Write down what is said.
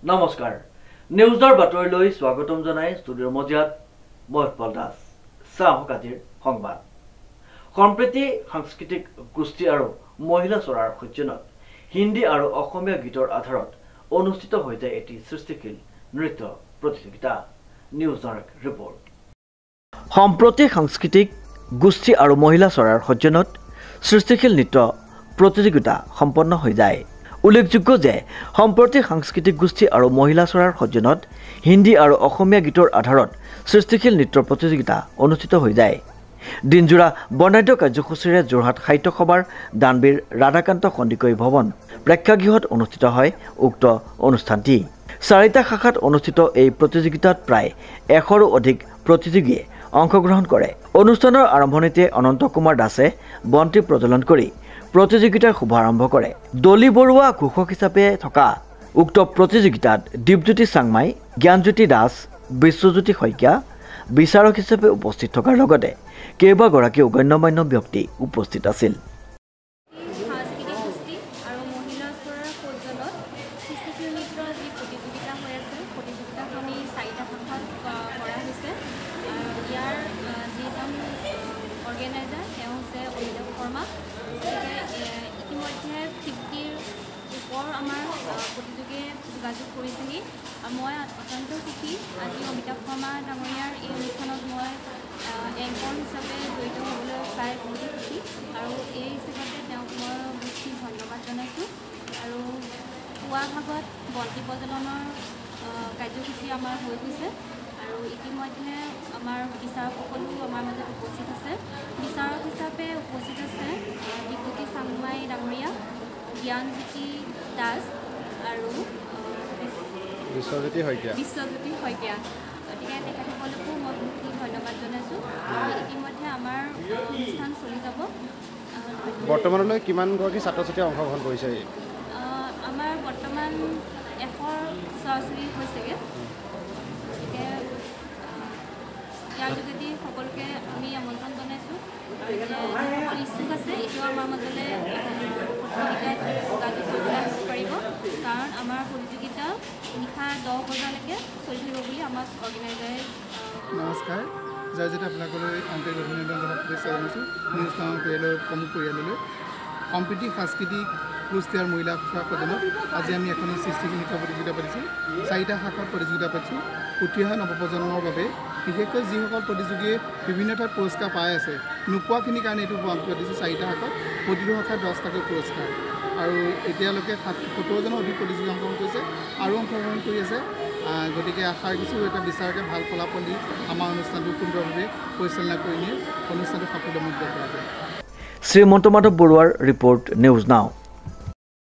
নমস্কাৰ নিউজৰ বাতৰিলৈ স্বাগতম জনাই ষ্টুডিঅ'ৰ মজিয়াত মই উৎপল দাস চাওক আজিৰ সংবাদ সম্প্ৰীতি সাংস্কৃতিক গোষ্ঠী আৰু মহিলা চৰাৰ সজ্জনত হিন্দী আৰু অসমীয়া গীতৰ আধাৰত অনুষ্ঠিত হৈছে এটি সৃষ্টিশীল নৃত্য প্ৰতিযোগিতা নিউজৰ ৰিপৰ্ট সম্প্ৰীতি সাংস্কৃতিক গোষ্ঠী আৰু মহিলা চৰাৰ সজ্জনত সৃষ্টিশীল নৃত্য প্ৰতিযোগিতা সম্পন্ন হৈ যায় উল্লেখযোগ্য যে সম্প্ৰতি সাংস্কৃতিক গোষ্ঠী আৰু মহিলা চৰাৰ সজ্জনত হিন্দী আৰু অসমীয়া গীতৰ আধাৰত সৃষ্টিশীল নৃত্য প্ৰতিযোগিতা অনুষ্ঠিত হৈ যায় দিনজোৰা বৰ্ণাঢ্য কাৰ্যসূচীৰে যোৰহাট সাহিত্য সভাৰ দানবীৰ ৰাধাকান্ত সন্দিকৈ ভৱন প্ৰেক্ষাগৃহত অনুষ্ঠিত হয় উক্ত অনুষ্ঠানটি চাৰিটা শাখাত অনুষ্ঠিত এই প্ৰতিযোগিতাত প্ৰায় 100ৰো অধিক প্ৰতিযোগীয়ে অংশগ্ৰহণ কৰে অনুষ্ঠানৰ আৰম্ভণিতে অনন্ত কুমাৰ দাসে বন্তি প্ৰজ্বলন কৰি প্ৰতিযোগিতাৰ শুভাৰম্ভ কৰে দলি বৰুৱা ঘোষক হিচাপে থকা উক্ত প্ৰতিযোগিতাত দীপজ্যোতি চাংমাই জ্ঞানজ্যোতি দাস বিশ্বজ্যোতি শইকীয়া বিচাৰক হিচাপে উপস্থিত থকাৰ লগতে কেইবাগৰাকী গণ্যমান্য ব্যক্তি উপস্থিত আছিল যোগাযোগ কৰিছেহি মই অত্যন্ত সুখী আজি অমিতাভ শৰ্মা ডাঙৰীয়াৰ এই অনুষ্ঠানত মই এংকৰ হিচাপে জড়িত হ'বলৈ পাই বহুতো সুখী আৰু এই হিচাপতে তেওঁক মই বেছি ধন্যবাদ জনাইছোঁ আৰু পুৱা ভাগত বন্তি প্ৰজ্বলনৰ কাৰ্যসূচী আমাৰ হৈ গৈছে আৰু ইতিমধ্যে আমাৰ বিচাৰকসকলো আমাৰ মাজত উপস্থিত আছে বিচাৰক হিচাপে উপস্থিত আছে দীপজ্যোতি চাংমাই ডাঙৰীয়া জ্ঞানজ্যোতি দাস আৰু বিশ্বজ্যোতি শইকীয়া গতিকে তেখেতসকলকো মই বহুতখিনি ধন্যবাদ জনাইছোঁ আৰু ইতিমধ্যে আমাৰ অনুষ্ঠান চলি যাব বৰ্তমানলৈ কিমানগৰাকী ছাত্ৰ ছাত্ৰীয়ে অংশগ্ৰহণ কৰিছে আমাৰ বৰ্তমান 100ৰ চৰাচৰি হৈছেগৈ গতিকে ইয়াৰ যোগেদি সকলোকে আমি আমন্ত্ৰণ জনাইছোঁ আৰু যিসকল ইচ্ছুক আছে এতিয়াও আমাৰ মাজলৈ প্ৰতিযোগিতাত যোগাযোগ কৰিবলৈ আহিব পাৰিব কাৰণ আমাৰ প্ৰতিযোগিতা নিশা 10 বজালৈকে চলি থাকিব বুলি আমাক অৰ্গেনাইজাৰে নমস্কাৰ জয় জয়তে আপোনালোকলৈ আন্তৰিক অভিনন্দন জনাই শুভেচ্ছা জনাইছোঁ নিউজ নামৰ পৰিয়ালৰ প্ৰমুখ পৰিয়াললৈ সম্প্ৰীতি সাংস্কৃতিক গোষ্ঠী আৰু মহিলা সদনত আজি আমি এখন সৃষ্টিশীল নৃত্য প্ৰতিযোগিতা পাতিছোঁ 4টা শাখাত প্ৰতিযোগিতা পাতিছোঁ উঠি অহা নৱপ্ৰজন্মৰ বাবে বিশেষকৈ যিসকল প্ৰতিযোগীয়ে বিভিন্ন ঠাইত পুৰস্কাৰ পাই আছে নোপোৱাখিনিৰ কাৰণে এইটো পাতিছোঁ 4টা শাখাত প্ৰতিটো শাখাত 10টাকৈ পুৰস্কাৰ আৰু এতিয়ালৈকে 70জনৰ অধিক প্ৰতিযোগী অংশগ্ৰহণ কৰিছে আৰু অংশগ্ৰহণ কৰি আছে গতিকে আশা ৰাখিছোঁ এটা বিচাৰকে ভাল ফলাফল দি আমাৰ অনুষ্ঠানটো সুন্দৰভাৱে পৰিচালনা কৰি নিয়ে অনুষ্ঠানটো সাফল্যমণ্ডিত কৰা যায় শ্ৰীমন্ত মাধৱ বৰুৱাৰ ৰিপৰ্ট নিউজ নাও